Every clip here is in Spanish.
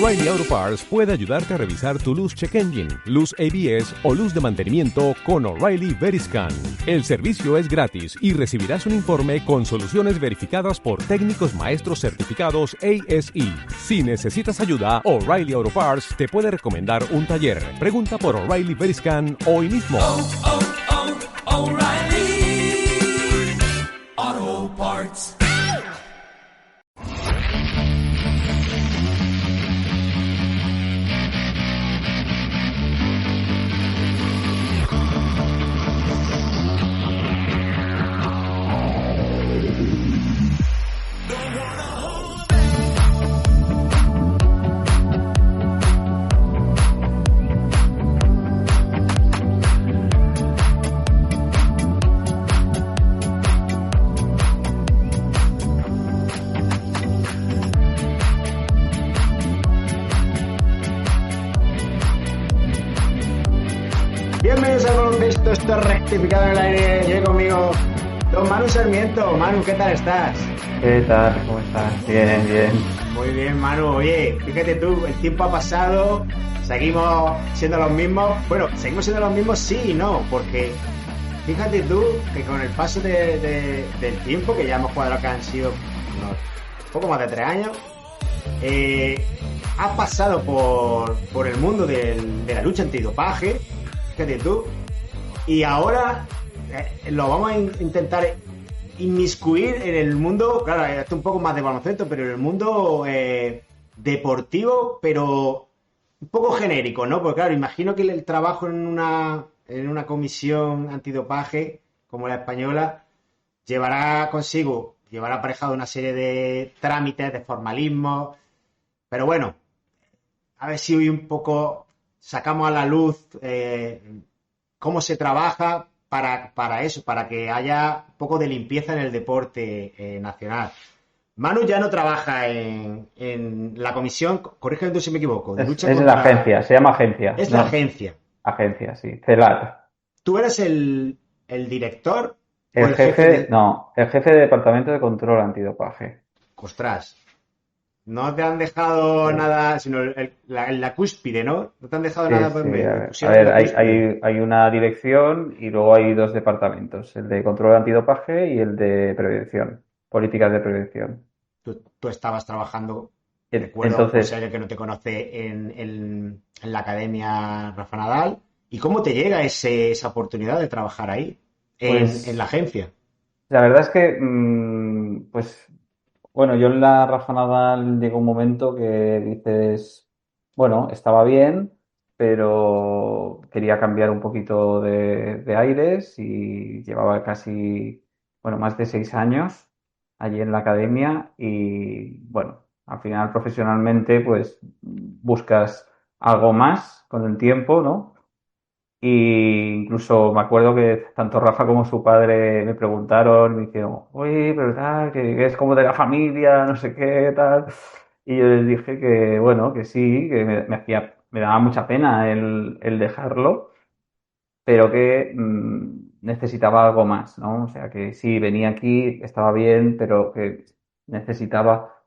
O'Reilly Auto Parts puede ayudarte a revisar tu luz check engine, luz ABS o luz de mantenimiento con O'Reilly Veriscan. El servicio es gratis y recibirás un informe con soluciones verificadas por técnicos maestros certificados ASE. Si necesitas ayuda, O'Reilly Auto Parts te puede recomendar un taller. Pregunta por O'Reilly Veriscan hoy mismo. O'Reilly Auto Parts. Bienvenidos al baloncesto, esto es Rectificado en el Aire. Llevo conmigo don Manu Sarmiento. Manu, ¿qué tal estás? ¿Qué tal? ¿Cómo estás? Bien, bien. Muy bien, Manu. Oye, fíjate tú, el tiempo ha pasado, seguimos siendo los mismos. Bueno, seguimos siendo los mismos sí y no, porque fíjate tú que con el paso del tiempo, que ya hemos cuadrado que han sido unos poco más de 3 años, has pasado por el mundo de la lucha antidopaje, fíjate tú, y ahora lo vamos a intentar inmiscuir en el mundo, claro, esto un poco más de baloncesto, pero en el mundo deportivo, pero un poco genérico, ¿no? Porque claro, imagino que el trabajo en una comisión antidopaje como la española llevará aparejado una serie de trámites, de formalismos, pero bueno, a ver si hoy un poco sacamos a la luz cómo se trabaja para eso, para que haya un poco de limpieza en el deporte nacional. Manu ya no trabaja en la comisión, corrígeme tú si me equivoco. De lucha es la agencia, se llama agencia. Es la agencia. Agencia, sí, CELAT. ¿Tú eres el director? El jefe de departamento de control antidopaje. Ostras. No te han dejado nada, sino la cúspide, ¿no? No te han dejado nada por medio. A ver, hay una dirección y luego hay 2 departamentos, el de control antidopaje y el de prevención, políticas de prevención. Tú estabas trabajando, recuerdo, entonces, que no te conoce en la Academia Rafa Nadal. ¿Y cómo te llega esa oportunidad de trabajar ahí, en la agencia? La verdad es que, pues... Bueno, yo en la Rafa Nadal llegó un momento que dices, bueno, estaba bien, pero quería cambiar un poquito de aires y llevaba casi, más de 6 años allí en la academia y, bueno, al final profesionalmente pues buscas algo más con el tiempo, ¿no? Y incluso me acuerdo que tanto Rafa como su padre me preguntaron, me dijeron, oye, pero tal, que es como de la familia, no sé qué, tal. Y yo les dije que, bueno, que sí, que me daba mucha pena el dejarlo, pero que necesitaba algo más, ¿no? O sea, que sí, venía aquí, estaba bien, pero que necesitaba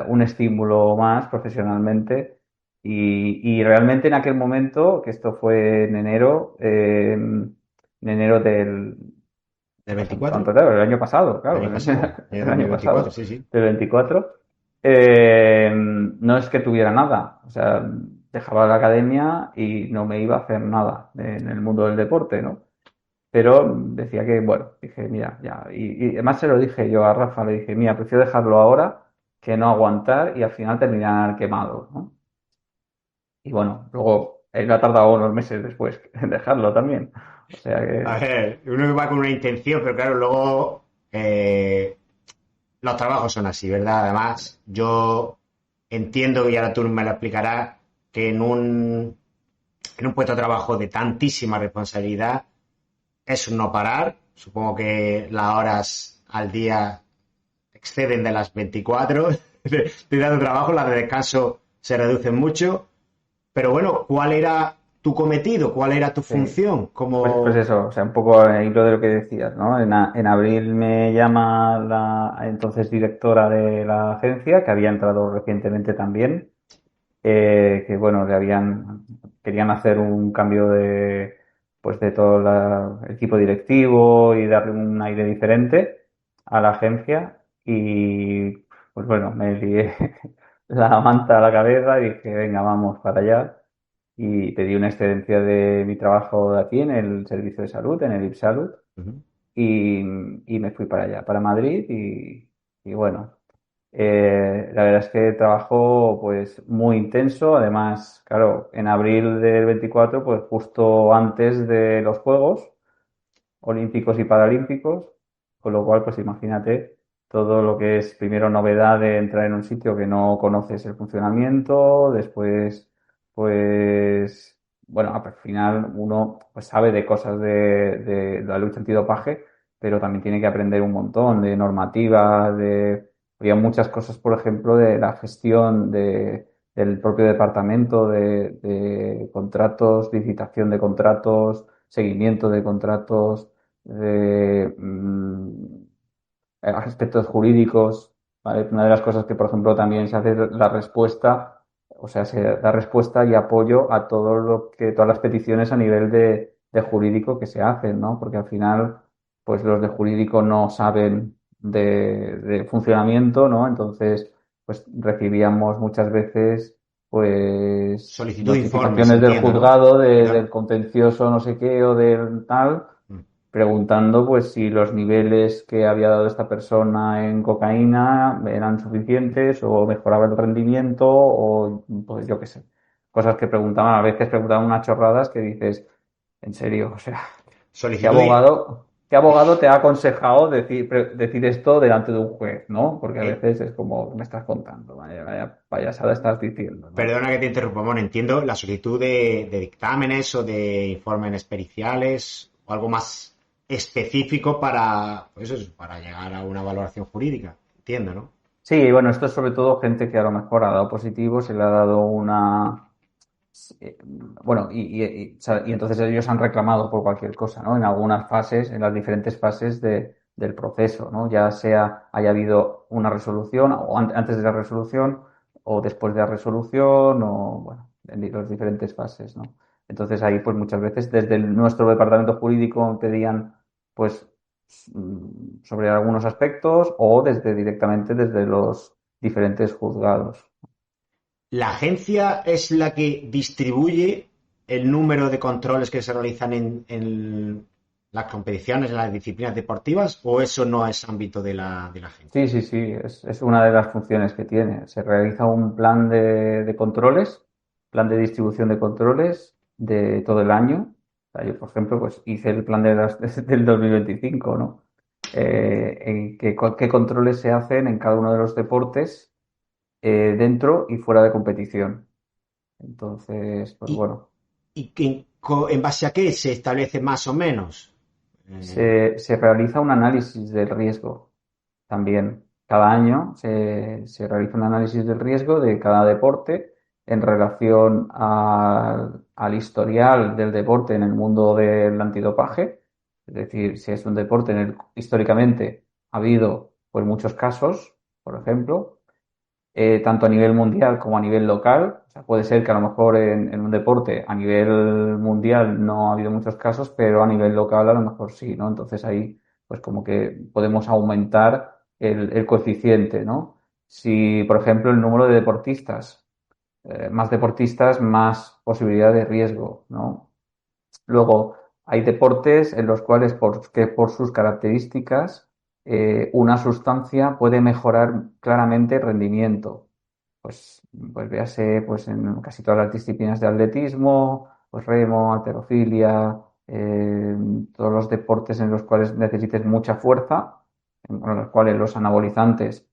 un estímulo más profesionalmente. Y realmente en aquel momento, que esto fue en enero ¿Del 24? el año pasado, claro, El año pasado, el año 24, pasado, sí, sí. del 24, no es que tuviera nada, o sea, dejaba la academia y no me iba a hacer nada en el mundo del deporte, ¿no? Pero decía que, bueno, dije, mira, ya, y además se lo dije yo a Rafa, le dije, mira, prefiero dejarlo ahora que no aguantar y al final terminar quemado, ¿no? Y bueno, luego él ha tardado unos meses después en dejarlo también. O sea que... A ver, uno va con una intención, pero claro, luego los trabajos son así, ¿verdad? Además, yo entiendo, y ahora tú me lo explicarás, que en un puesto de trabajo de tantísima responsabilidad es un no parar. Supongo que las horas al día exceden de las 24 de dando trabajo, las de descanso se reducen mucho. Pero bueno, ¿cuál era tu cometido? ¿Cuál era tu función? Pues eso, o sea, un poco al hilo de lo que decías, ¿no? En abril me llama la entonces directora de la agencia, que había entrado recientemente también, que bueno, querían hacer un cambio pues de todo el equipo directivo y darle un aire diferente a la agencia y pues bueno, me lié la manta a la cabeza y dije, venga, vamos para allá y pedí una excedencia de mi trabajo de aquí en el servicio de salud, en el IPSalud Ujú. y, y me fui para allá, para Madrid y bueno. La verdad es que trabajo pues muy intenso, además, claro, en abril del 24 pues justo antes de los Juegos Olímpicos y Paralímpicos, con lo cual pues imagínate todo lo que es primero novedad de entrar en un sitio que no conoces el funcionamiento, después pues bueno, al final uno pues sabe de cosas de la lucha antidopaje, pero también tiene que aprender un montón de normativas, había muchas cosas, por ejemplo, de la gestión del propio departamento, de contratos, licitación de contratos, seguimiento de contratos, de aspectos jurídicos, ¿vale? Una de las cosas que, por ejemplo, también se hace es la respuesta, o sea, se da respuesta y apoyo a todas las peticiones a nivel de jurídico que se hacen, ¿no? Porque al final, pues los de jurídico no saben de funcionamiento, ¿no? Entonces, pues recibíamos muchas veces, pues, Solicitud de informes, notificaciones del entiendo, ¿no? juzgado del Perdón. contencioso no sé qué o del tal Mm. preguntando pues si los niveles que había dado esta persona en cocaína eran suficientes o mejoraba el rendimiento o pues yo qué sé. Cosas que preguntaban, a veces preguntaban unas chorradas que dices, en serio, o sea, Solicitud de... qué abogado te ha aconsejado decir esto delante de un juez, ¿no? Porque a eh, veces es como, me estás contando, vaya payasada estás diciendo, ¿no? perdona que te interrumpa, bueno, entiendo la solicitud de dictámenes o de informes periciales o algo más específico para, pues eso, para llegar a una valoración jurídica. Entiendo, ¿no? Sí, bueno, esto es sobre todo gente que a lo mejor ha dado positivo, se le ha dado bueno, y entonces ellos han reclamado por cualquier cosa, ¿no? En algunas fases, en las diferentes fases del proceso, ¿no? Ya sea haya habido una resolución o antes de la resolución o después de la resolución o, bueno, en las diferentes fases, ¿no? Entonces ahí, pues muchas veces desde nuestro departamento jurídico pedían, pues, sobre algunos aspectos o directamente desde los diferentes juzgados. La agencia es la que distribuye el número de controles que se realizan en las competiciones, en las disciplinas deportivas, o eso no es ámbito de la agencia. Sí, sí, sí, es una de las funciones que tiene. Se realiza un plan de controles, plan de distribución de controles de todo el año. O sea, yo, por ejemplo, pues hice el plan del 2025, ¿no? En qué controles se hacen en cada uno de los deportes dentro y fuera de competición. Entonces, pues ¿Y, bueno, en base a qué se establece más o menos? Eh, se realiza un análisis del riesgo. También cada año se realiza un análisis del riesgo de cada deporte en relación al historial del deporte en el mundo del antidopaje. Es decir, si es un deporte en el históricamente ha habido pues, muchos casos, por ejemplo, tanto a nivel mundial como a nivel local. O sea, puede ser que a lo mejor en un deporte a nivel mundial no ha habido muchos casos, pero a nivel local a lo mejor sí, ¿no? Entonces ahí, pues como que podemos aumentar el coeficiente, ¿no? Si, por ejemplo, el número de deportistas, más posibilidad de riesgo, ¿no? Luego, hay deportes en los cuales, que por sus características, una sustancia puede mejorar claramente el rendimiento. Pues véase pues, en casi todas las disciplinas de atletismo, pues remo, halterofilia, todos los deportes en los cuales necesites mucha fuerza, en los cuales los anabolizantes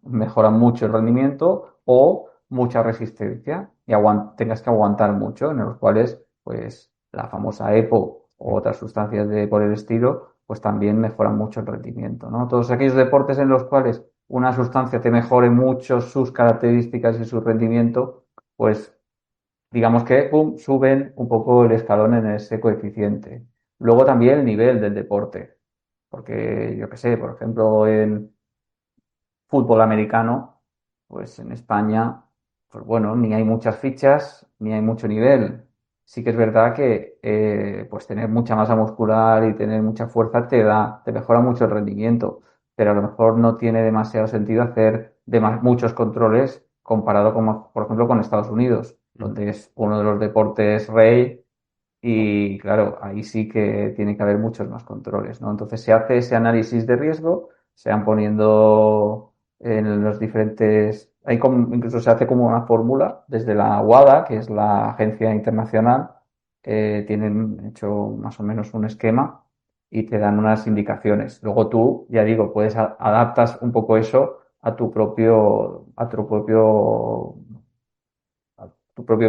mejoran mucho el rendimiento o mucha resistencia y tengas que aguantar mucho, en los cuales pues la famosa EPO o otras sustancias por el estilo, pues también mejoran mucho el rendimiento, ¿no? Todos aquellos deportes en los cuales una sustancia te mejore mucho sus características y su rendimiento, pues digamos que pum, suben un poco el escalón en ese coeficiente. Luego también el nivel del deporte, porque yo qué sé, por ejemplo, en fútbol americano, pues en España pues bueno, ni hay muchas fichas, ni hay mucho nivel. Sí que es verdad que pues tener mucha masa muscular y tener mucha fuerza te mejora mucho el rendimiento, pero a lo mejor no tiene demasiado sentido hacer muchos controles comparado con, por ejemplo, con Estados Unidos, donde es uno de los deportes rey y claro, ahí sí que tiene que haber muchos más controles, ¿no? Entonces se hace ese análisis de riesgo, se van poniendo en los diferentes, incluso se hace como una fórmula desde la WADA, que es la agencia internacional, tienen hecho más o menos un esquema y te dan unas indicaciones. Luego tú, ya digo, adaptas un poco eso a tu propio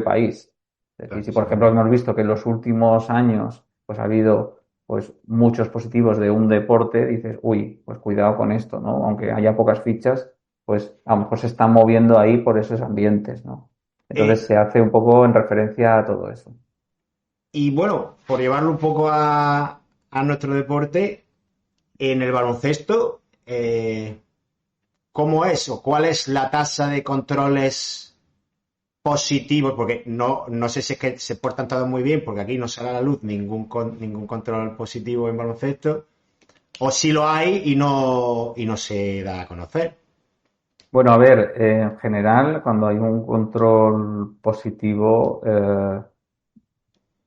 país. Es decir, Claro, si sí, por ejemplo hemos visto que en los últimos años pues ha habido pues muchos positivos de un deporte, dices, uy, pues cuidado con esto, ¿no? Aunque haya pocas fichas, pues a lo mejor se están moviendo ahí por esos ambientes, ¿no? Entonces Eh, se hace un poco en referencia a todo eso. y bueno, por llevarlo un poco a nuestro deporte, en el baloncesto, ¿cómo es o cuál es la tasa de controles positivos? Porque no sé si es que se portan todos muy bien, porque aquí no sale a la luz ningún control positivo en baloncesto, o si lo hay y no se da a conocer. Bueno, a ver, en general, cuando hay un control positivo,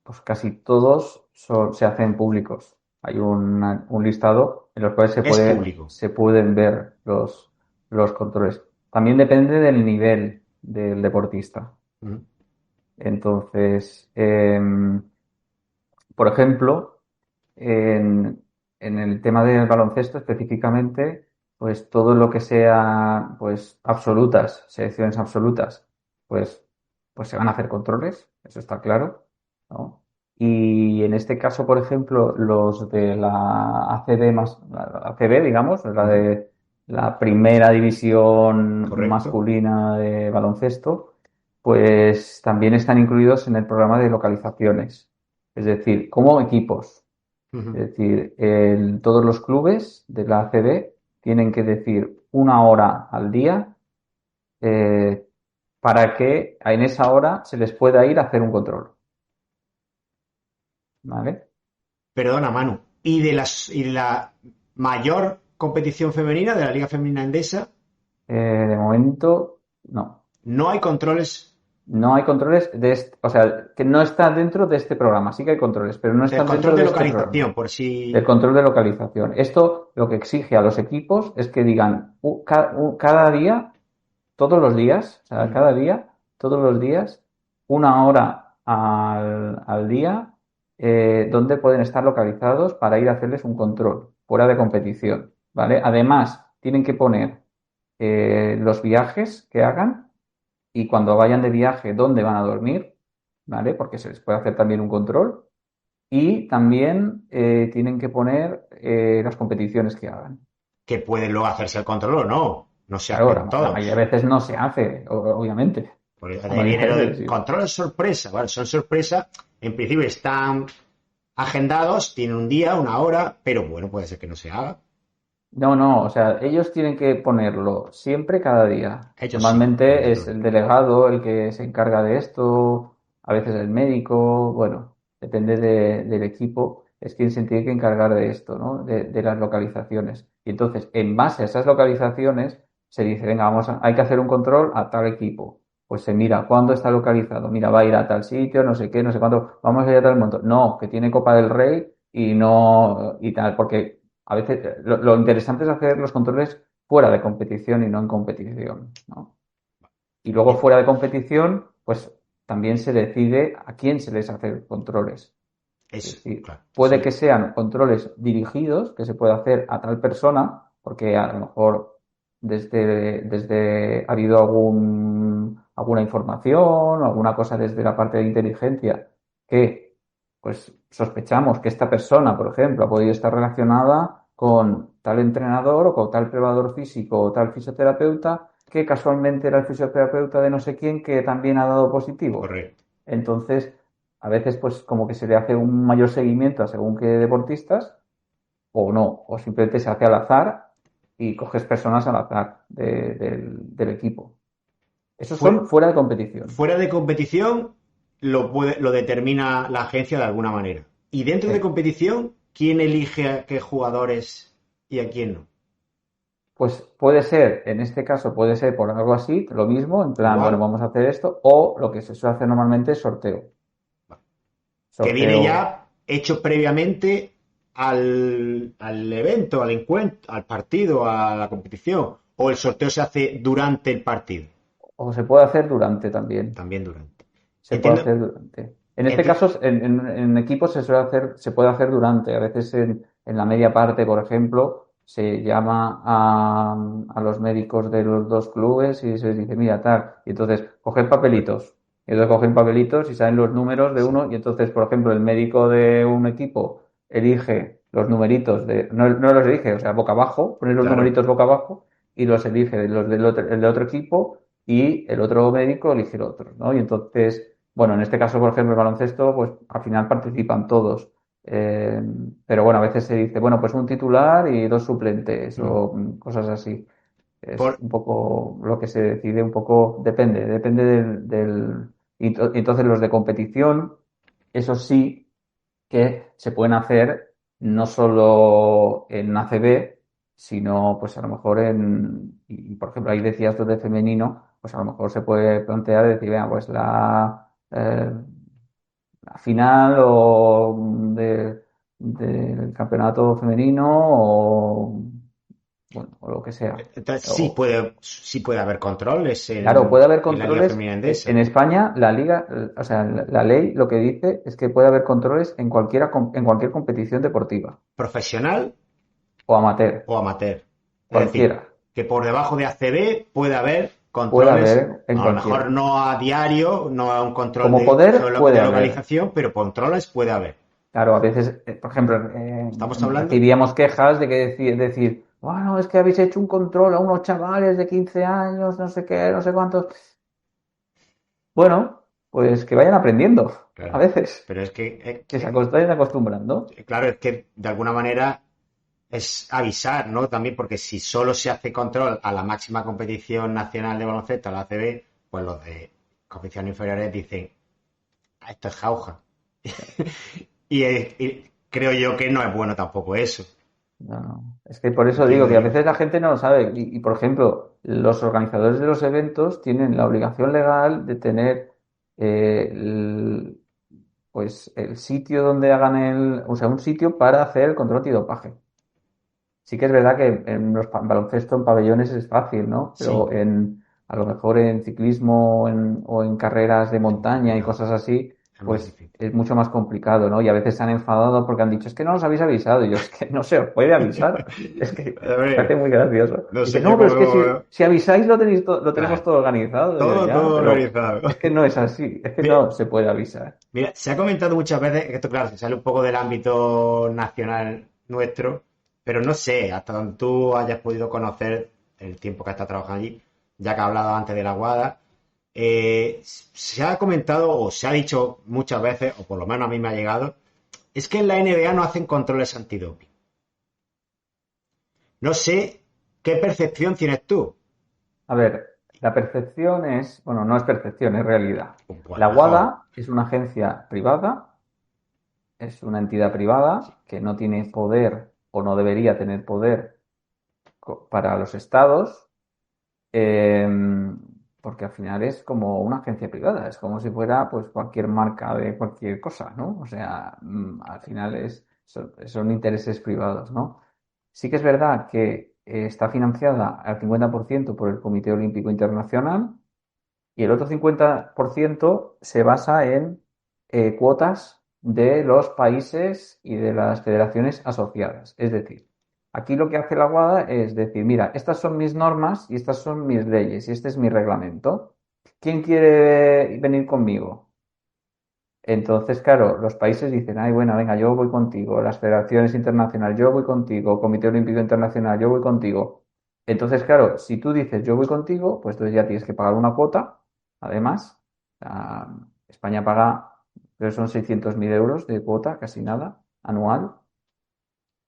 pues casi todos se hacen públicos. Hay un listado en los cuales se Es puede, público. se pueden ver los controles. También depende del nivel del deportista. Ujú. Entonces, por ejemplo, en el tema del baloncesto específicamente, pues todo lo que sea, pues absolutas, selecciones absolutas, pues, pues se van a hacer controles, eso está claro, ¿no? Y en este caso, por ejemplo, los de la ACB la ACB, digamos, la Ujú. de la primera división Correcto. masculina de baloncesto, pues también están incluidos en el programa de localizaciones. Es decir, como equipos. Ujú. Es decir, todos los clubes de la ACB tienen que decir una hora al día eh, para que en esa hora se les pueda ir a hacer un control. ¿Vale? Perdona, Manu. ¿Y de la mayor competición femenina de la Liga Femenina Endesa, De momento, no. no hay controles No hay controles o sea, que no está dentro de este programa. Sí que hay controles, pero no del están control dentro de de este programa. localización, por Del si... control de localización. Esto lo que exige a los equipos es que digan cada día, todos los días, o sea, Ujú. cada día, todos los días, una hora al día, donde pueden estar localizados para ir a hacerles un control fuera de competición, ¿vale? Además, tienen que poner los viajes que hagan y cuando vayan de viaje, dónde van a dormir, ¿vale? Porque se les puede hacer también un control. Y también tienen que poner las competiciones que hagan. Que puede luego hacerse el control o no. No se Claro, hacen la mayoría de todos. veces no se hace, obviamente. Porque La de ahí viene mayoría lo de del veces sí. control sorpresa, ¿vale? Son sorpresa. En principio están agendados, tienen un día, una hora, pero bueno, puede ser que no se haga. No, no, o sea, ellos tienen que ponerlo siempre cada día. Ellos sí, Normalmente es el obligatoriamente. delegado el que se encarga de esto, a veces el médico, bueno, depende del equipo, es quien se tiene que encargar de esto, ¿no? De las localizaciones. Y entonces, en base a esas localizaciones, se dice, venga, hay que hacer un control a tal equipo. Pues se mira cuándo está localizado. Mira, va a ir a tal sitio, no sé qué, no sé cuánto, vamos a ir a tal monto. No, que tiene Copa del Rey y no, y tal, porque a veces lo interesante es hacer los controles fuera de competición y no en competición, ¿no? Y luego Bien, fuera de competición, pues también se decide a quién se les hace controles. Es eso, decir, claro, puede que sí. sean controles dirigidos, que se puede hacer a tal persona, porque a lo mejor desde ha habido alguna información o alguna cosa desde la parte de inteligencia que pues sospechamos que esta persona, por ejemplo, ha podido estar relacionada con tal entrenador o con tal preparador físico o tal fisioterapeuta que casualmente era el fisioterapeuta de no sé quién que también ha dado positivo. Correcto. Entonces, a veces pues como que se le hace un mayor seguimiento a según qué deportistas o no, o simplemente se hace al azar y coges personas al azar del equipo. Esos Fue- son fuera de competición. Fuera de competición lo determina la agencia de alguna manera. Y dentro de Sí. competición, ¿quién elige a qué jugadores y a quién no? Pues puede ser, en este caso puede ser por algo así, lo mismo, en plan, bueno, Igual, vamos a hacer esto, o lo que se suele hacer normalmente es sorteo. que viene Sorteo, ya hecho previamente al evento, al encuentro, al partido, a la competición. O el sorteo se hace durante el partido. o se puede hacer durante también. También durante. Se puede Entiendo. hacer durante. En este enti- caso, en equipos se suele hacer, se puede hacer durante. A veces en la media parte, por ejemplo, se llama a los médicos de los dos clubes y se les dice, mira, tal. Y entonces, coger papelitos. Y entonces cogen papelitos y salen los números de sí, uno. Y entonces, por ejemplo, el médico de un equipo elige los numeritos de, no, no los elige, o sea, boca abajo, pone los claro. numeritos boca abajo y los elige los del otro, el de otro equipo y el otro médico elige el otro, ¿no? Y entonces, bueno, en este caso, por ejemplo, el baloncesto, pues al final participan todos. Eh, pero bueno, a veces se dice, bueno, pues un titular y dos suplentes Mm. o cosas así. Es Por, un poco lo que se decide, un poco, depende entonces los de competición, eso sí que se pueden hacer no solo en ACB, sino pues a lo mejor por ejemplo, ahí decías tú de femenino, pues a lo mejor se puede plantear decir, venga, pues la final del campeonato femenino o, bueno, o lo que sea. entonces, O, sí puede haber controles claro, puede haber en la Liga controles. Femenina En Endesa. España, la liga, o sea, la ley lo que dice es que puede haber controles en cualquier competición deportiva Profesional o amateur, o amateur. Es decir, cualquiera. que por debajo de ACB puede haber Puede controles, haber en a lo mejor cualquiera. no a diario, no a un control Como poder, de puede haber. localización, pero controles puede haber. Claro, a veces, por ejemplo, Estamos hablando, recibíamos quejas de que decir, bueno, es que habéis hecho un control a unos chavales de 15 años, no sé qué, no sé cuántos. Bueno, pues que vayan aprendiendo, a claro, veces, pero es que, que se vayan acostumbrando. claro, es que de alguna manera es avisar, ¿no? También porque si solo se hace control a la máxima competición nacional de baloncesto, a la ACB, pues los de competiciones inferiores dicen, "Ah, esto es jauja". Y creo yo que no es bueno tampoco eso, No, no. Es que por eso digo entiendo que a yo. veces la gente no lo sabe. Por ejemplo, los organizadores de los eventos tienen la obligación legal de tener pues el sitio donde hagan o sea, un sitio para hacer el control antidopaje. Sí que es verdad que en los baloncesto en pabellones es fácil, ¿no? Sí, Pero a lo mejor en ciclismo o en carreras de es montaña y complicado, cosas así, es más pues difícil. es mucho más complicado, ¿no? Y a veces se han enfadado porque han dicho, es que no nos habéis avisado. Y yo, es que no se os puede avisar. Es que A me parece ver, muy gracioso. no Dice, sé yo no, pero es que cómo... si avisáis lo tenemos Claro, todo organizado. Y yo, ya, todo pero organizado. es que no es así. Es que Mira, no se puede avisar. mira, se ha comentado muchas veces, que esto claro, se sale un poco del ámbito nacional nuestro, pero no sé, hasta donde tú hayas podido conocer el tiempo que has estado trabajando allí, ya que has hablado antes de la Guada, se ha comentado o se ha dicho muchas veces, o por lo menos a mí me ha llegado, es que en la NBA no hacen controles antidoping. No sé qué percepción tienes tú. A ver, la percepción es, bueno, no es percepción, es realidad. Pues La mejor. WADA es una agencia privada, es una entidad privada que no tiene poder o no debería tener poder para los estados, eh, porque al final es como una agencia privada, es como si fuera pues cualquier marca de cualquier cosa, ¿no? O sea, al final son intereses privados, ¿no? Sí que es verdad que está financiada al 50% por el Comité Olímpico Internacional y el otro 50% se basa en cuotas de los países y de las federaciones asociadas. Es decir, aquí lo que hace la WADA es decir, mira, estas son mis normas y estas son mis leyes y este es mi reglamento. ¿Quién quiere venir conmigo? Entonces, claro, los países dicen, ay, bueno, venga, yo voy contigo, las federaciones internacionales, yo voy contigo, Comité Olímpico Internacional, yo voy contigo. Entonces, claro, si tú dices yo voy contigo, pues entonces ya tienes que pagar una cuota. Además, España paga, creo que son 600.000 euros de cuota, casi nada, anual,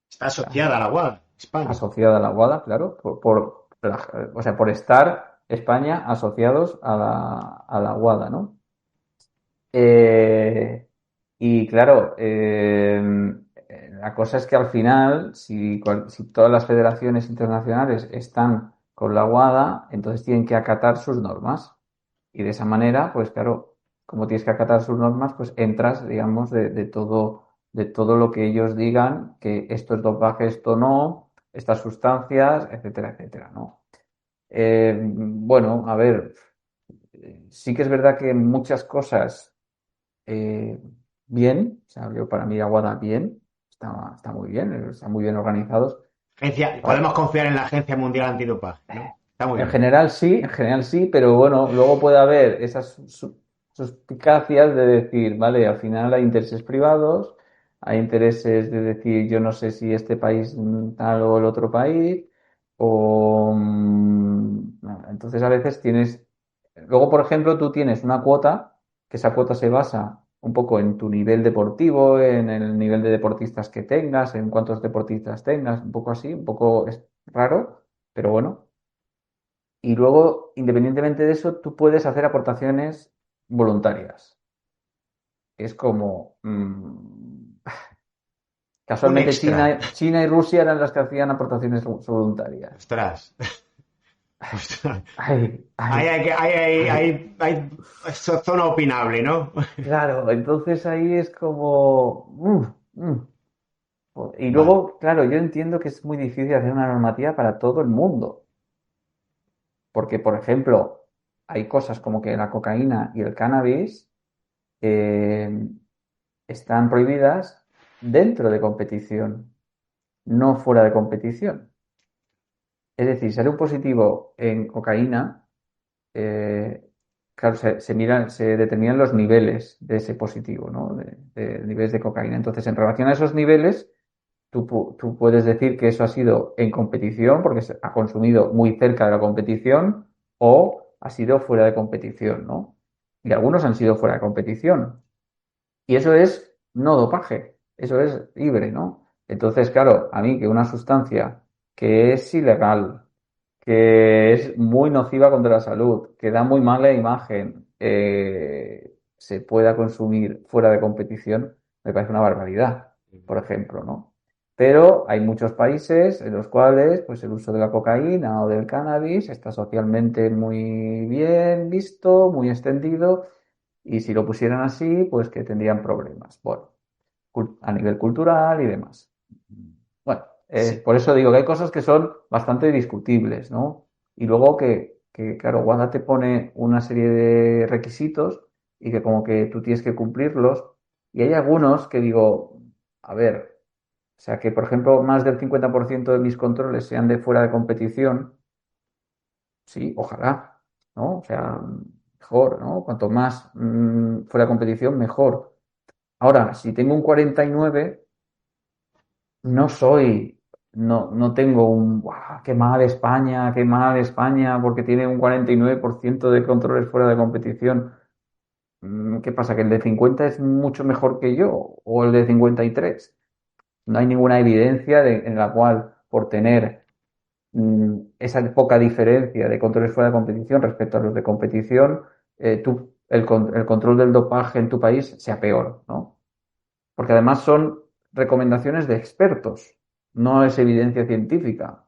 Está asociada a la Guada, España. asociada a la WADA, claro, o sea, por estar España asociados a la WADA, ¿no? Eh, y claro, la cosa es que al final, si todas las federaciones internacionales están con la WADA, entonces tienen que acatar sus normas. Y de esa manera, pues claro, como tienes que acatar sus normas, pues entras, digamos, de todo lo que ellos digan, que esto es dopaje, esto no, estas sustancias, etcétera, etcétera, ¿no? Bueno, a ver, sí que es verdad que muchas cosas eh, bien, o sea, yo para mí Aguada bien, está muy bien, están muy bien organizados. Podemos confiar en la Agencia Mundial Antidopaje, ¿no? Está muy bien. En general sí, pero bueno, luego puede haber esas suspicacias de decir, vale, al final hay intereses privados, hay intereses de decir, yo no sé si este país tal o el otro país, o no, entonces a veces tienes, luego por ejemplo tú tienes una cuota, que esa cuota se basa un poco en tu nivel deportivo, en el nivel de deportistas que tengas, en cuántos deportistas tengas, un poco así, un poco es raro, pero bueno. Y luego, independientemente de eso, tú puedes hacer aportaciones voluntarias. Es como, Un casualmente extra. China y Rusia eran las que hacían aportaciones voluntarias. Ostras. Ostras. Ay, Ahí ay, hay, que- ahí hay, ay. hay, hay zona opinable, ¿no? Claro, entonces ahí es como... Y Vale. luego, claro, yo entiendo que es muy difícil hacer una normativa para todo el mundo. Porque, por ejemplo, hay cosas como que la cocaína y el cannabis eh, están prohibidas dentro de competición, no fuera de competición. Es decir, sale un positivo en cocaína, eh, claro, se determinan los niveles de ese positivo, ¿no? De niveles de cocaína. Entonces, en relación a esos niveles, tú puedes decir que eso ha sido en competición, porque se ha consumido muy cerca de la competición, o ha sido fuera de competición, ¿no? Y algunos han sido fuera de competición. Y eso es no dopaje, eso es libre, ¿no? Entonces, claro, a mí que una sustancia que es ilegal, que es muy nociva contra la salud, que da muy mala imagen, se pueda consumir fuera de competición, me parece una barbaridad, por ejemplo, ¿no? Pero hay muchos países en los cuales, pues, el uso de la cocaína o del cannabis está socialmente muy bien visto, muy extendido, y si lo pusieran así, pues que tendrían problemas. Bueno, a nivel cultural y demás. Bueno, Sí. por eso digo que hay cosas que son bastante discutibles, ¿no? Y luego claro, WADA te pone una serie de requisitos y que como que tú tienes que cumplirlos. Y hay algunos que digo, a ver, o sea, que por ejemplo más del 50% de mis controles sean de fuera de competición, sí, ojalá, ¿no? O sea, mejor, ¿no? Cuanto más fuera de competición, mejor. Ahora, si tengo un 49, no soy, no tengo un, "Buah, qué mal España, porque tiene un 49% de controles fuera de competición". ¿Qué pasa? ¿Que el de 50 es mucho mejor que yo? ¿O el de 53? No hay ninguna evidencia en la cual, por tener esa poca diferencia de controles fuera de competición respecto a los de competición, el control del dopaje en tu país sea peor, ¿no? Porque además son recomendaciones de expertos, no es evidencia científica.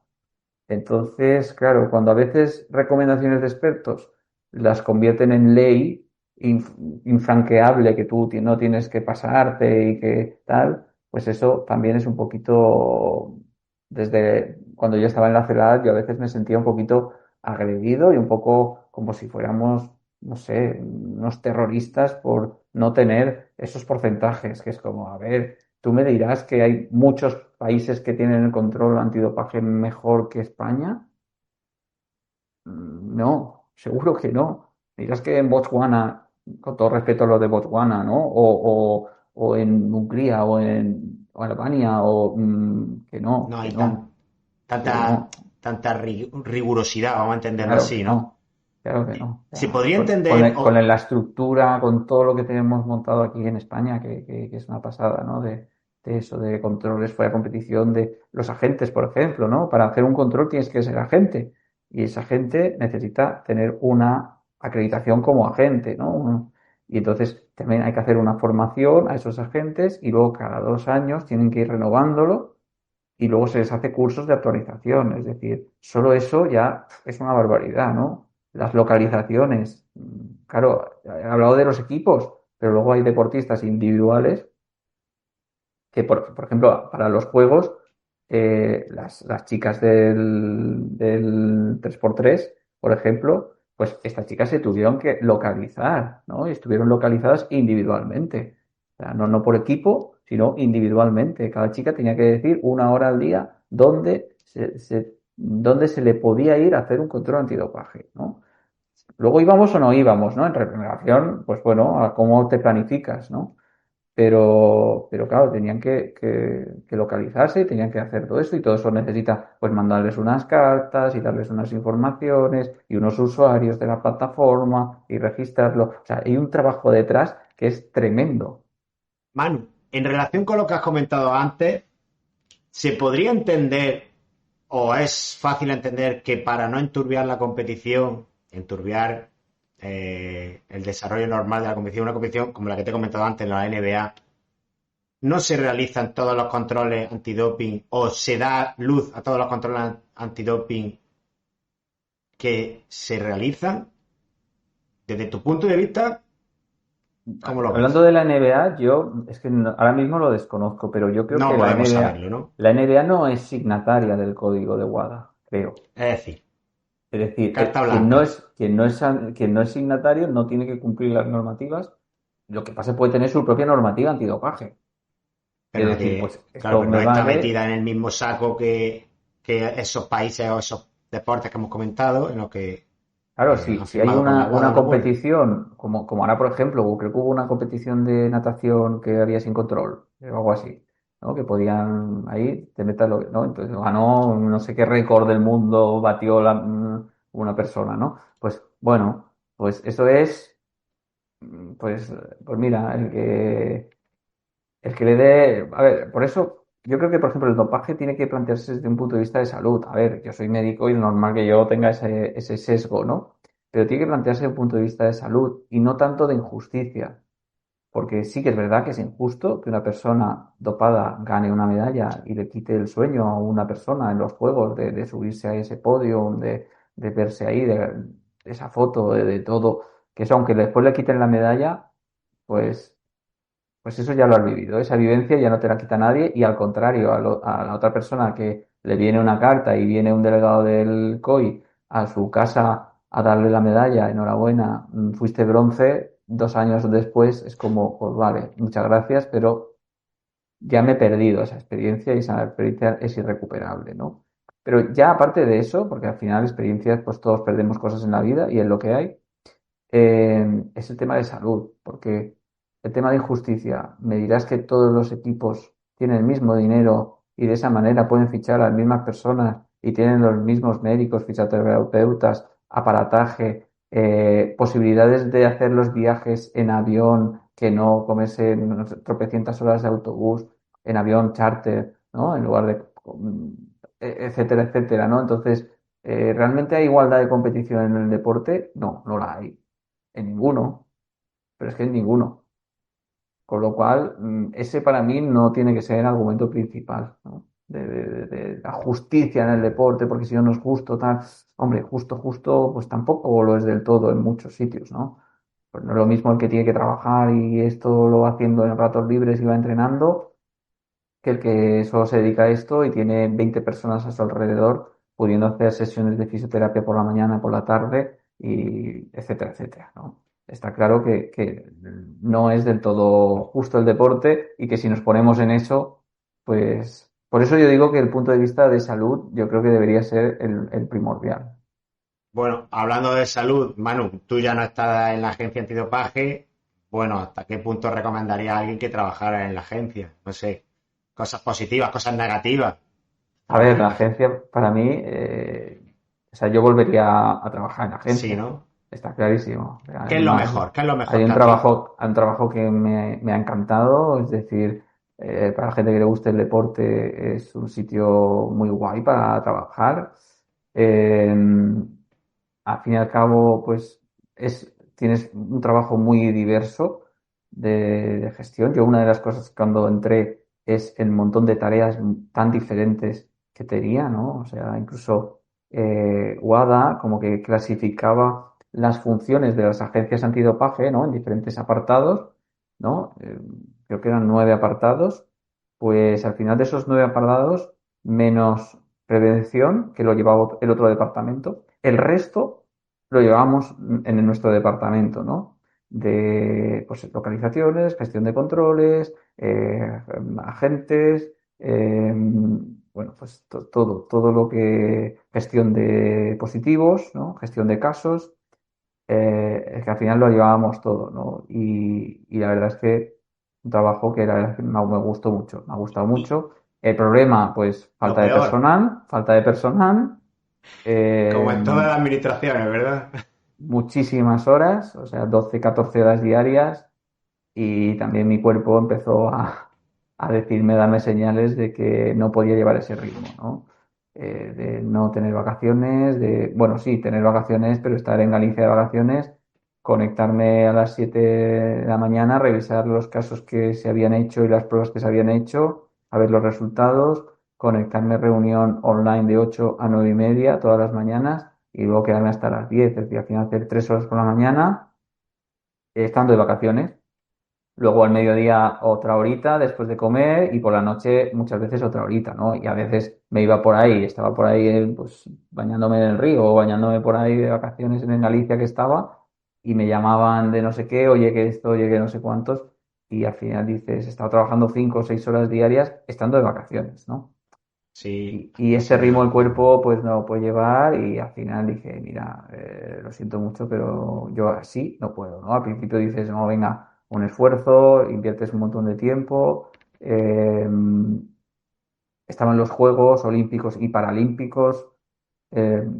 Entonces, claro, cuando a veces recomendaciones de expertos las convierten en ley infranqueable, que tú no tienes que pasarte y que tal, pues eso también es un poquito, desde cuando yo estaba en la CELAD, yo a veces me sentía un poquito agredido y un poco como si fuéramos, no sé, unos terroristas por no tener esos porcentajes, que es como, a ver, tú me dirás que hay muchos países que tienen el control antidopaje mejor que España. No, seguro que no. Dirás que en Botswana, con todo respeto a lo de Botswana, ¿no? O en Hungría o en Albania, que No no, que hay no, que tanta, no. tanta rigurosidad, vamos a entenderlo Claro que así, ¿no? no, claro que no. O Se sea, podría entender, con la estructura, con todo lo que tenemos montado aquí en España, que es una pasada, ¿no? De eso, de controles fuera de competición, de los agentes, por ejemplo, ¿no? Para hacer un control tienes que ser agente. y esa gente necesita tener una acreditación como agente, ¿no? Y entonces también hay que hacer una formación a esos agentes y luego cada 2 años tienen que ir renovándolo y luego se les hace cursos de actualización. Es decir, solo eso ya es una barbaridad, ¿no? Las localizaciones. Claro, he hablado de los equipos, pero luego hay deportistas individuales que, por ejemplo, para los juegos, las chicas del 3x3, por ejemplo, pues estas chicas se tuvieron que localizar, ¿no? Y estuvieron localizadas individualmente. O sea, no por equipo, sino individualmente. Cada chica tenía que decir 1 hora al día dónde se le podía ir a hacer un control antidopaje, ¿no? Luego íbamos o no íbamos, ¿no? En relación, pues bueno, a cómo te planificas, ¿no? Pero claro, tenían que localizarse y tenían que hacer todo eso y todo eso necesita pues mandarles unas cartas y darles unas informaciones y unos usuarios de la plataforma y registrarlo. O sea, hay un trabajo detrás que es tremendo. Manu, en relación con lo que has comentado antes, ¿se podría entender o es fácil entender que para no enturbiar la competición, enturbiar el desarrollo normal de la competición, una competición como la que te he comentado antes, la NBA, no se realizan todos los controles antidoping o se da luz a todos los controles antidoping que se realizan? Desde tu punto de vista, ¿cómo lo Hablando ves? de la NBA, yo es que ahora mismo lo desconozco, pero yo creo No que podemos saberlo, ¿no? La NBA no es signataria del código de WADA, creo. Es decir, Es decir, carta blanca. quien no es signatario no tiene que cumplir las normativas. Lo que pasa es que puede tener su propia normativa antidopaje. Es Pero no decir, tiene, pues claro, esto pero no me está vale. metida en el mismo saco que esos países o esos deportes que hemos comentado, en los que Claro, han si hay firmado con la WADA una un acuerdo. competición, como ahora, por ejemplo, creo que hubo una competición de natación que había sin control, o algo así, ¿no? Que podían ahí, te metas lo ¿no? Entonces ganó no sé qué récord del mundo, batió una persona, ¿no? Pues bueno, pues eso es, pues, pues mira, el que le dé. A ver, por eso yo creo que, por ejemplo, el dopaje tiene que plantearse desde un punto de vista de salud. A ver, yo soy médico y es normal que yo tenga ese sesgo, ¿no? Pero tiene que plantearse desde un punto de vista de salud y no tanto de injusticia. Porque sí que es verdad que es injusto que una persona dopada gane una medalla y le quite el sueño a una persona en los juegos de subirse a ese podio, de verse ahí, de esa foto, de todo. Que eso, aunque después le quiten la medalla, pues pues eso ya lo has vivido, esa vivencia ya no te la quita nadie y al contrario, a la otra persona que le viene una carta y viene un delegado del COI a su casa a darle la medalla, enhorabuena, fuiste bronce, 2 años después es como, pues vale, muchas gracias, pero ya me he perdido esa experiencia y esa experiencia es irrecuperable, ¿no? Pero ya aparte de eso, porque al final experiencias, pues todos perdemos cosas en la vida y es lo que hay, es el tema de salud, porque el tema de injusticia, me dirás que todos los equipos tienen el mismo dinero y de esa manera pueden fichar a las mismas personas y tienen los mismos médicos, fisioterapeutas, aparataje, posibilidades de hacer los viajes en avión, que no comerse no sé, tropecientas horas de autobús, en avión charter, ¿no? En lugar de, etcétera, etcétera, ¿no? Entonces, ¿realmente hay igualdad de competición en el deporte? No, no la hay. En ninguno, pero es que en ninguno. Con lo cual, ese para mí no tiene que ser el argumento principal, ¿no? De la justicia en el deporte, porque si no, no es justo, tal. Hombre, justo, pues tampoco lo es del todo en muchos sitios, ¿no? Pues no es lo mismo el que tiene que trabajar y esto lo va haciendo en ratos libres y va entrenando, que el que solo se dedica a esto y tiene 20 personas a su alrededor, pudiendo hacer sesiones de fisioterapia por la mañana, por la tarde, y etcétera, etcétera, ¿no? Está claro que no es del todo justo el deporte y que si nos ponemos en eso, pues por eso yo digo que el punto de vista de salud yo creo que debería ser el primordial. Bueno, hablando de salud, Manu, tú ya no estás en la agencia antidopaje. Bueno, ¿hasta qué punto recomendaría a alguien que trabajara en la agencia? No sé, cosas positivas, cosas negativas. A ver, la agencia para mí, o sea, yo volvería a trabajar en la Sí, agencia, ¿no? está clarísimo. ¿Qué es lo Además, mejor? ¿Qué es lo mejor que a ti? hay un trabajo que me ha encantado, es decir, para la gente que le guste el deporte es un sitio muy guay para trabajar. Eh, Al fin y al cabo, pues tienes un trabajo muy diverso de gestión. Yo una de las cosas cuando entré es el montón de tareas tan diferentes que tenía, ¿no? O sea, incluso WADA como que clasificaba las funciones de las agencias antidopaje, ¿no? En diferentes apartados, ¿no? Creo que eran 9 apartados. Pues al final de esos 9 apartados, menos prevención, que lo llevaba el otro departamento, el resto lo llevábamos en nuestro departamento, ¿no? De pues, localizaciones, gestión de controles, agentes, bueno, pues todo lo que gestión de positivos, ¿no? Gestión de casos, es que al final lo llevábamos todo, ¿no? Y la verdad es que un trabajo que la verdad es que me gustó mucho, me ha gustado Y mucho. El problema, pues, lo peor, falta de personal, como eh, en todas las administraciones, ¿verdad? muchísimas horas, o sea, 12 14 horas diarias, y también mi cuerpo empezó a decirme, darme señales de que no podía llevar ese ritmo, ¿no? De no tener vacaciones, bueno, sí, tener vacaciones, pero estar en Galicia de vacaciones, conectarme a las 7 de la mañana, revisar los casos que se habían hecho y las pruebas que se habían hecho, a ver los resultados, conectarme a reunión online de 8 a 9 y media todas las mañanas y luego quedarme hasta las 10, es decir, al final hacer 3 horas por la mañana, estando de vacaciones. Luego al mediodía otra horita después de comer y por la noche muchas veces otra horita, ¿no? Y a veces me iba por ahí, estaba por ahí pues bañándome en el río o bañándome por ahí de vacaciones en Galicia que estaba y me llamaban de no sé qué, oye que esto, oye que no sé cuántos y al final dices, he estado trabajando 5 o 6 horas diarias estando de vacaciones, ¿no? Sí, Y ese sí, me ritmo el imagino. cuerpo pues no lo puede llevar y al final dije, mira, lo siento mucho, pero yo así no puedo, ¿no? Al principio dices, no, venga, un esfuerzo, inviertes un montón de tiempo, estaban los Juegos Olímpicos y Paralímpicos,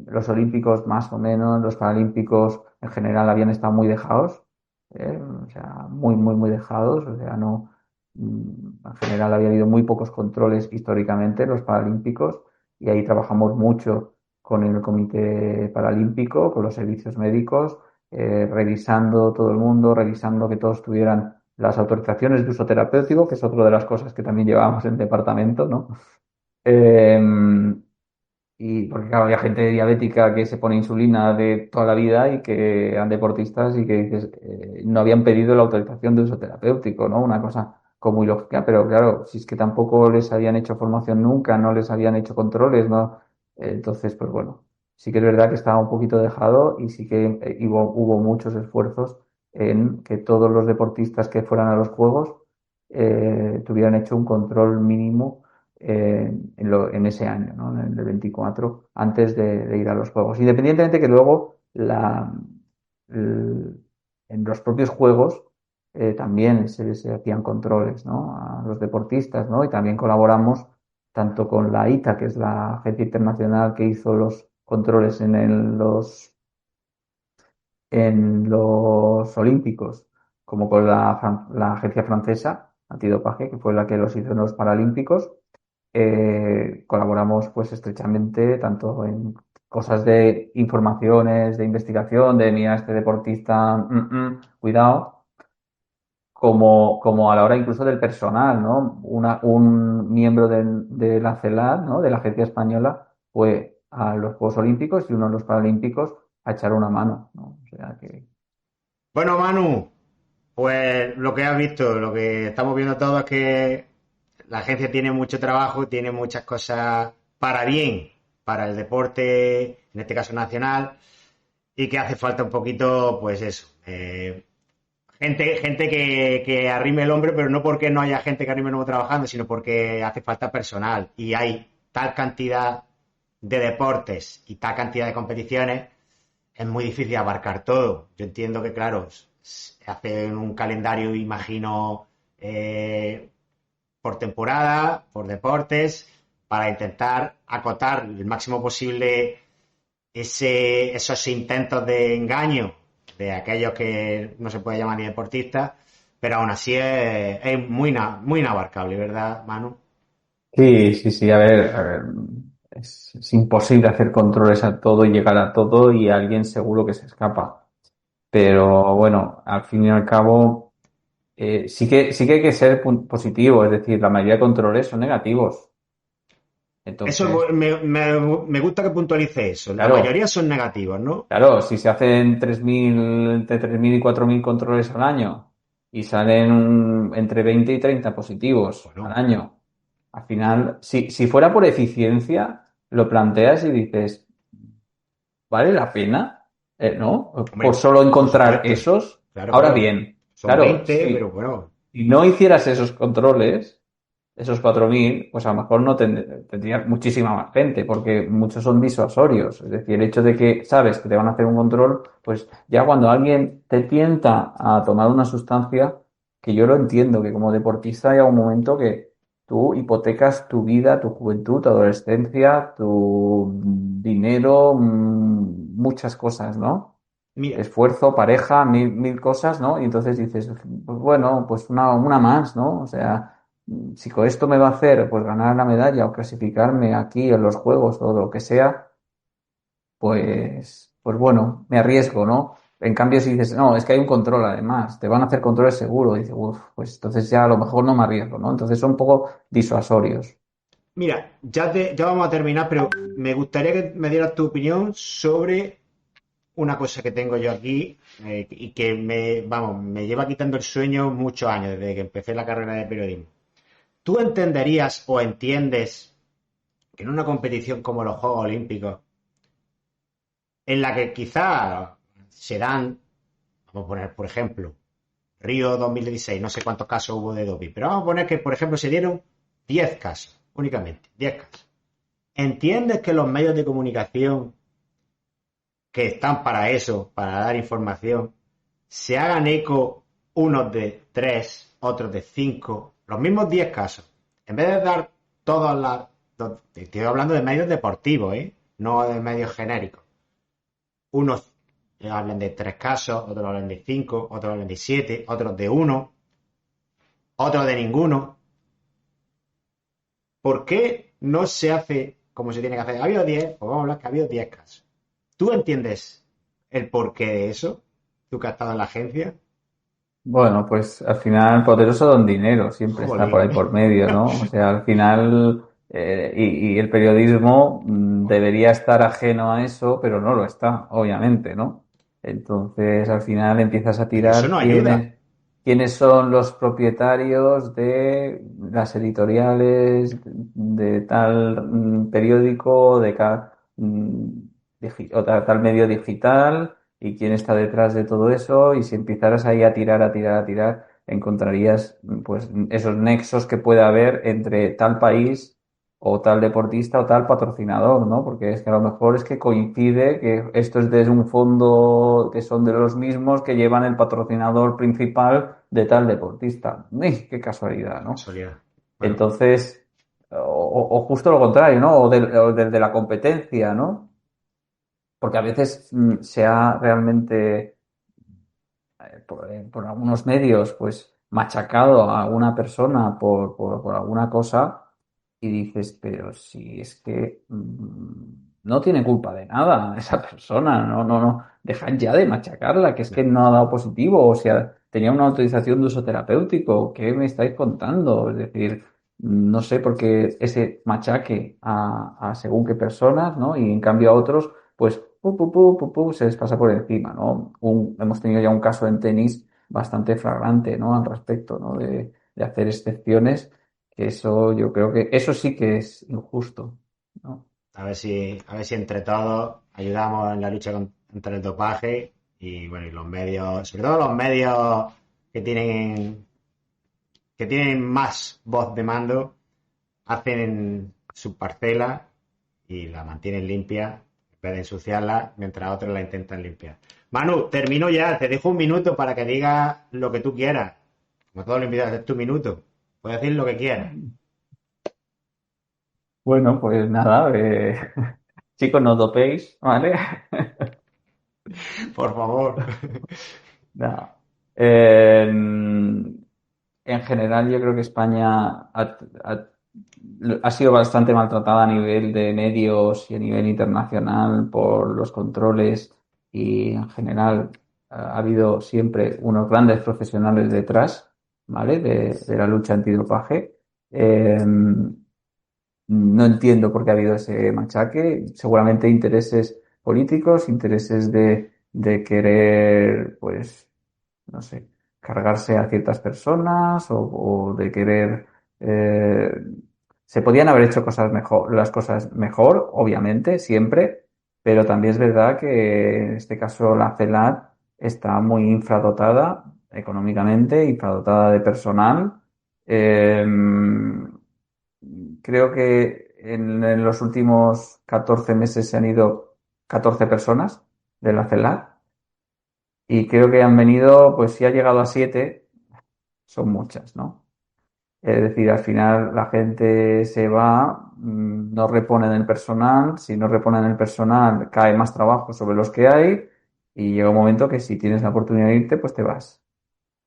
los olímpicos más o menos, los paralímpicos en general habían estado muy dejados, o sea, muy, muy, muy dejados, o sea, no, en general había habido muy pocos controles históricamente en los paralímpicos y ahí trabajamos mucho con el Comité Paralímpico, con los servicios médicos, revisando todo el mundo, revisando que todos tuvieran las autorizaciones de uso terapéutico, que es otra de las cosas que también llevábamos en el departamento, ¿no? Eh, y porque claro, había gente diabética que se pone insulina de toda la vida y que eran deportistas y que dices, no habían pedido la autorización de uso terapéutico, ¿no? Una cosa como muy lógica, pero claro, si es que tampoco les habían hecho formación nunca, no les habían hecho controles, ¿no? Entonces, pues bueno, sí que es verdad que estaba un poquito dejado y sí que hubo muchos esfuerzos en que todos los deportistas que fueran a los Juegos tuvieran hecho un control mínimo en ese año, ¿no? En el 24, antes de ir a los juegos. Independientemente que luego el- en los propios juegos también se hacían controles, ¿no? A los deportistas, ¿no? Y también colaboramos tanto con la ITA, que es la agencia internacional que hizo los controles en los Olímpicos, como con la agencia francesa antidopaje, que fue la que los hizo en los Paralímpicos. Colaboramos pues estrechamente tanto en cosas de informaciones, de investigación, de mira, este deportista, cuidado, como a la hora incluso del personal, ¿no? Un miembro de la CELAD, ¿no? De la Agencia Española, fue a los Juegos Olímpicos y uno a los Paralímpicos a echar una mano, ¿no? O sea que Bueno, Manu, pues lo que has visto, lo que estamos viendo todos es que la agencia tiene mucho trabajo, tiene muchas cosas para bien, para el deporte, en este caso nacional, y que hace falta un poquito, pues eso, gente que arrime el hombro, pero no porque no haya gente que arrime el hombro trabajando, sino porque hace falta personal. Y hay tal cantidad de deportes y tal cantidad de competiciones, es muy difícil abarcar todo. Yo entiendo que, claro, hacen un calendario, imagino, por temporada, por deportes, para intentar acotar el máximo posible esos intentos de engaño de aquellos que no se puede llamar ni deportistas, pero aún así es muy inabarcable, ¿verdad, Manu? sí, sí, sí, a ver, es imposible hacer controles a todo y llegar a todo y alguien seguro que se escapa. Pero bueno, al fin y al cabo, sí que hay que ser positivo, es decir, la mayoría de controles son negativos. Eso Entonces, me gusta que puntualice eso. La claro, mayoría son negativos, ¿no? claro, si se hacen 3.000 entre 3.000 y 4.000 controles al año y salen entre 20 y 30 positivos al Bueno, año, al final, si fuera por eficiencia, lo planteas y dices, ¿vale la pena? ¿No? Por hombre, solo por encontrar supuesto. esos. Claro, Ahora claro. bien, Son claro, 20, pero bueno. si no hicieras esos controles, esos 4.000 pues a lo mejor no tendrías muchísima más gente, porque muchos son disuasorios. Es decir, el hecho de que sabes que te van a hacer un control, pues ya cuando alguien te tienta a tomar una sustancia, que yo lo entiendo, que como deportista hay un momento que tú hipotecas tu vida, tu juventud, tu adolescencia, tu dinero, muchas cosas, ¿no? Mira, Esfuerzo, pareja, mil cosas, ¿no? Y entonces dices, pues bueno, pues una más, ¿no? O sea, si con esto me va a hacer pues ganar la medalla o clasificarme aquí en los juegos o lo que sea, pues bueno, me arriesgo, ¿no? En cambio, si dices, no, es que hay un control además, te van a hacer controles seguro, dices, uff, pues entonces ya a lo mejor no me arriesgo, ¿no? Entonces son un poco disuasorios. mira, ya vamos a terminar, pero me gustaría que me dieras tu opinión sobre una cosa que tengo yo aquí y que vamos, me lleva quitando el sueño muchos años desde que empecé la carrera de periodismo. ¿Tú entenderías o entiendes que en una competición como los Juegos Olímpicos, en la que quizá se dan, vamos a poner por ejemplo, Río 2016, no sé cuántos casos hubo de doping, pero vamos a poner que, por ejemplo, se dieron 10 casos, únicamente, 10 casos. ¿Entiendes que los medios de comunicación que están para eso, para dar información, se hagan eco unos de 3, otros de 5, los mismos 10 casos? En vez de dar todas las... Estoy hablando de medios deportivos, ¿eh? No de medios genéricos. Unos hablan de 3 casos, otros hablan de 5, otros hablan de 7, otros de uno, otros de ninguno. ¿Por qué no se hace como se tiene que hacer? Ha habido 10, pues vamos a hablar que ha habido 10 casos. ¿Tú entiendes el porqué de eso? ¿Tú que has estado en la agencia? Bueno, pues al final poderoso don dinero siempre está por Jolín. ahí por medio, ¿no? O sea, al final, y el periodismo debería estar ajeno a eso, pero no lo está, obviamente, ¿no? Entonces, al final empiezas a Pero eso tirar no ayuda. quiénes son los propietarios de las editoriales de tal periódico, de o tal medio digital y quién está detrás de todo eso, y si empezaras ahí a tirar, a tirar, a tirar, encontrarías pues esos nexos que puede haber entre tal país o tal deportista o tal patrocinador, ¿no? Porque es que a lo mejor es que coincide que esto es de un fondo que son de los mismos que llevan el patrocinador principal de tal deportista. ¡Uy, qué casualidad, ¿no? Casualidad. Bueno, Entonces, o justo lo contrario, ¿no? O del de la competencia, ¿no? Porque a veces se ha realmente por algunos medios, pues machacado a alguna persona por alguna cosa y dices, pero si es que no tiene culpa de nada esa persona, no, dejad ya de machacarla, que es que no ha dado positivo, o sea, tenía una autorización de uso terapéutico, ¿qué me estáis contando? Es decir, no sé por qué ese machaque a según qué personas, ¿no? Y en cambio a otros, pues se les pasa por encima, ¿no? Hemos tenido ya un caso en tenis bastante flagrante, ¿no? Al respecto, ¿no? De hacer excepciones, que eso yo creo que eso sí que es injusto, ¿no? a ver si entre todos ayudamos en la lucha contra el dopaje y bueno, y los medios, sobre todo los medios que tienen que tienen más voz de mando, hacen su parcela y la mantienen limpia en vez de ensuciarla mientras otros la intentan limpiar. Manu, termino ya, te dejo un minuto para que digas lo que tú quieras. Como todos los invitados, es tu minuto. Puedes decir lo que quieras. Bueno, pues nada, chicos, no os dopéis, ¿vale? Por favor. Nada. En general, yo creo que España ha sido bastante maltratada a nivel de medios y a nivel internacional por los controles y en general ha habido siempre unos grandes profesionales detrás, ¿vale? De la lucha antidopaje. No entiendo por qué ha habido ese machaque. Seguramente intereses políticos, intereses de querer, pues, no sé, cargarse a ciertas personas o de querer... eh, se podían haber hecho cosas mejor, las cosas mejor, obviamente, siempre, pero también es verdad que en este caso la CELAT está muy infradotada económicamente, infradotada de personal. Eh, Creo que en los últimos 14 meses se han ido 14 personas de la CELAC y creo que han venido, pues si ha llegado a 7, son muchas, ¿no? Es decir, al final la gente se va, no reponen el personal, si no reponen el personal cae más trabajo sobre los que hay y llega un momento que si tienes la oportunidad de irte, pues te vas.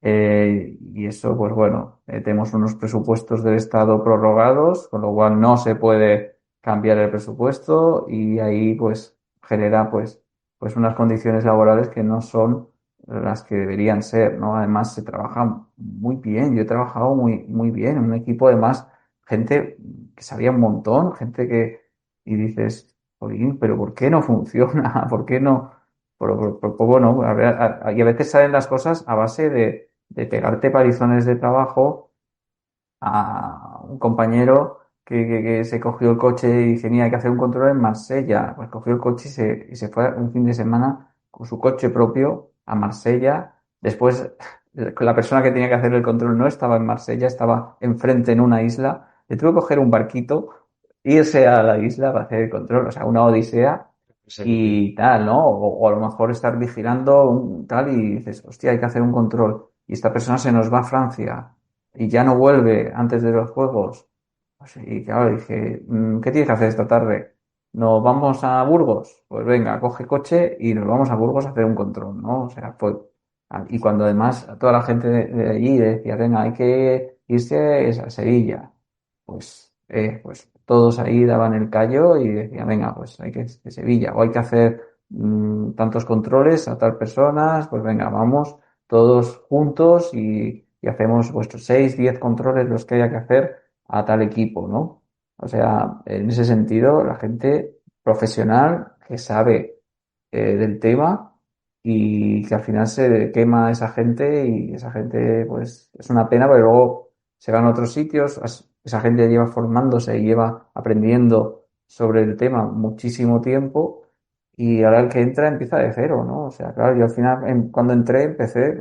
Y eso, pues bueno, tenemos unos presupuestos del Estado prorrogados, con lo cual no se puede cambiar el presupuesto y ahí pues genera pues unas condiciones laborales que no son las que deberían ser, ¿no? Además se trabaja muy bien, yo he trabajado muy bien en un equipo además, gente que sabía un montón, gente que, y dices, "Jolín, pero ¿por qué no funciona? ¿Por qué no? Bueno, y a veces salen las cosas a base de pegarte palizones de trabajo a un compañero que se cogió el coche y tenía que hacer un control en Marsella. Pues cogió el coche y se fue un fin de semana con su coche propio a Marsella. Después, la persona que tenía que hacer el control no estaba en Marsella, estaba enfrente en una isla. Le tuvo que coger un barquito, irse a la isla para hacer el control. O sea, una odisea y tal, ¿no? O a lo mejor estar vigilando un tal y dices, hostia, hay que hacer un control. Y esta persona se nos va a Francia y ya no vuelve antes de los juegos. Pues, y claro, dije, ¿qué tienes que hacer esta tarde? ¿Nos vamos a Burgos? Pues venga, coge coche y nos vamos a Burgos a hacer un control, ¿no? O sea, fue... Y cuando además a toda la gente de allí decía, venga, hay que irse a Sevilla, pues todos ahí daban el callo y decían, venga, pues hay que Sevilla, o hay que hacer tantos controles a tal personas, pues venga, vamos todos juntos y hacemos vuestros 6 10 controles los que haya que hacer a tal equipo, ¿no? O sea, en ese sentido, la gente profesional que sabe del tema y que al final se quema a esa gente y esa gente, pues, es una pena, pero luego se van a otros sitios, esa gente lleva formándose y lleva aprendiendo sobre el tema muchísimo tiempo y ahora el que entra empieza de cero, ¿no? O sea, claro, yo al final, cuando entré, empecé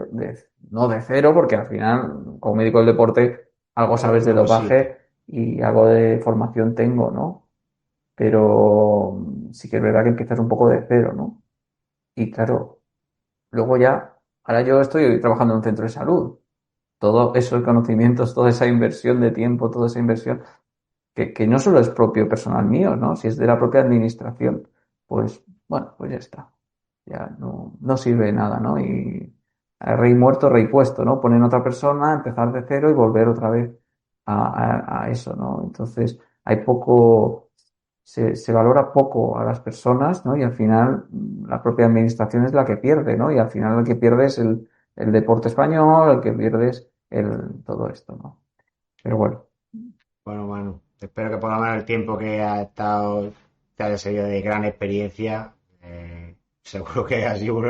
no de cero, porque al final, como médico del deporte, algo Claro, sabes de luego sí. dopaje y algo de formación tengo, ¿no? Pero sí que es verdad que empiezas un poco de cero, ¿no? Y claro, luego ya, ahora yo estoy trabajando en un centro de salud. Todo esos conocimientos, toda esa inversión de tiempo, toda esa inversión, que no solo es propio personal mío, ¿no? Si es de la propia administración, pues bueno, pues ya está. Ya no sirve de nada, ¿no? Y rey muerto, rey puesto, ¿no? Poner otra persona, empezar de cero y volver otra vez a eso, ¿no? Entonces, hay poco, se valora poco a las personas, ¿no? Y al final la propia administración es la que pierde, ¿no? Y al final el que pierde es el deporte español, el que pierde es todo esto, ¿no? Pero bueno, Bueno, Manu, espero que por lo menos el tiempo que ha estado te haya servido de gran experiencia. Seguro que ha sido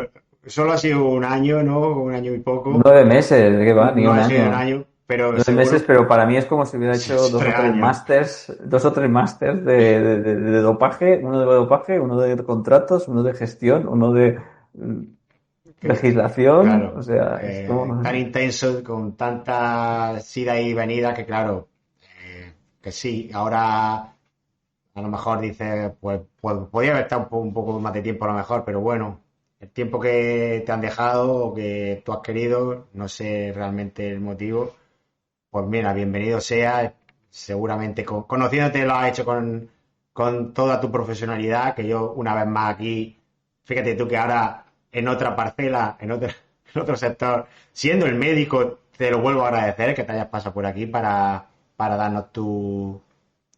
solo ha sido un año, ¿no? Un año y poco. 9 meses, ¿de qué va? Ni No un ha sido un año. año, pero 9 meses, seguro pero para mí es como si hubiera hecho tres años. dos o tres másters de dopaje, uno de dopaje, uno de contratos, uno de gestión, uno de mm, legislación, o Claro, sea, es como, no tan sé. intenso, con tanta ida y venida que claro, que sí, ahora a lo mejor dices, pues podía haber estado un poco más de tiempo a lo mejor, pero bueno, el tiempo que te han dejado o que tú has querido, no sé realmente el motivo, pues mira, bienvenido sea, seguramente conociéndote lo has hecho con toda tu profesionalidad, que yo una vez más aquí, fíjate tú que ahora en otra parcela, en otro sector, siendo el médico, te lo vuelvo a agradecer que te hayas pasado por aquí para darnos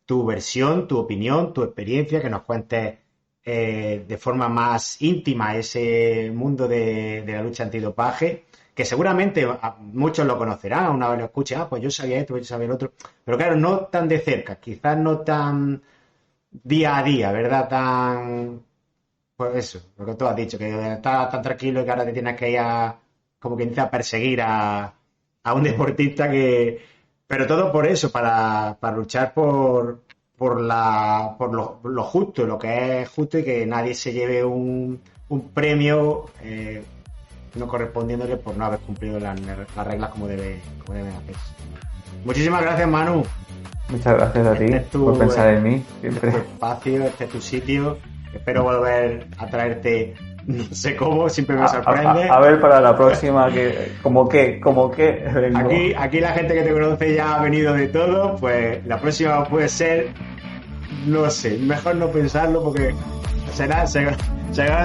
tu versión, tu opinión, tu experiencia, que nos cuentes de forma más íntima ese mundo de la lucha antidopaje, que seguramente muchos lo conocerán, una vez lo escuchen, pues yo sabía esto, yo sabía lo otro, pero claro, no tan de cerca, quizás no tan día a día, ¿verdad? Tan, pues eso, lo que tú has dicho, que estás tan tranquilo y que ahora te tienes que ir como quien dice, a perseguir a un deportista que... Pero todo por eso, para luchar por lo justo, lo que es justo y que nadie se lleve un premio no correspondiéndole por no haber cumplido las reglas como deben hacerse. Muchísimas gracias, Manu. Muchas gracias a ti por pensar en mí siempre. Este es tu espacio, este es tu sitio. Espero volver a traerte, no sé cómo, siempre me sorprende. A ver para la próxima, como que vengo. Aquí la gente que te conoce ya ha venido de todo, pues la próxima puede ser, no sé, mejor no pensarlo porque será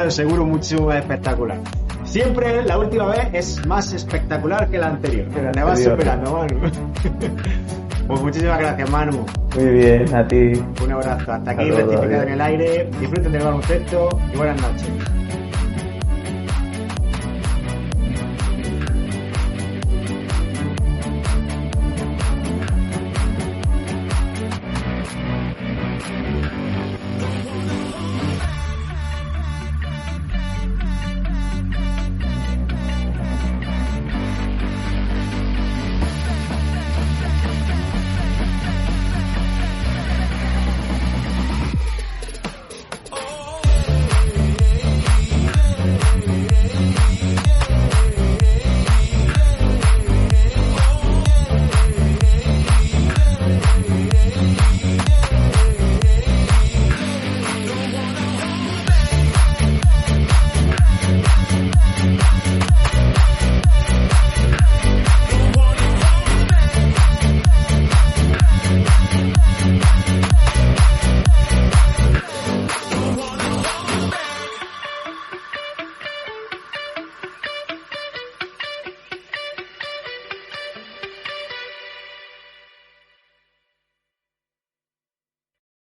seguro muchísimo más espectacular. Siempre la última vez es más espectacular que la anterior. Me vas superando, Manu. Pues muchísimas gracias, Manu. Muy bien, a ti. Un abrazo. Hasta aquí, Rectificado en el Aire. Disfruten del baloncesto y buenas noches.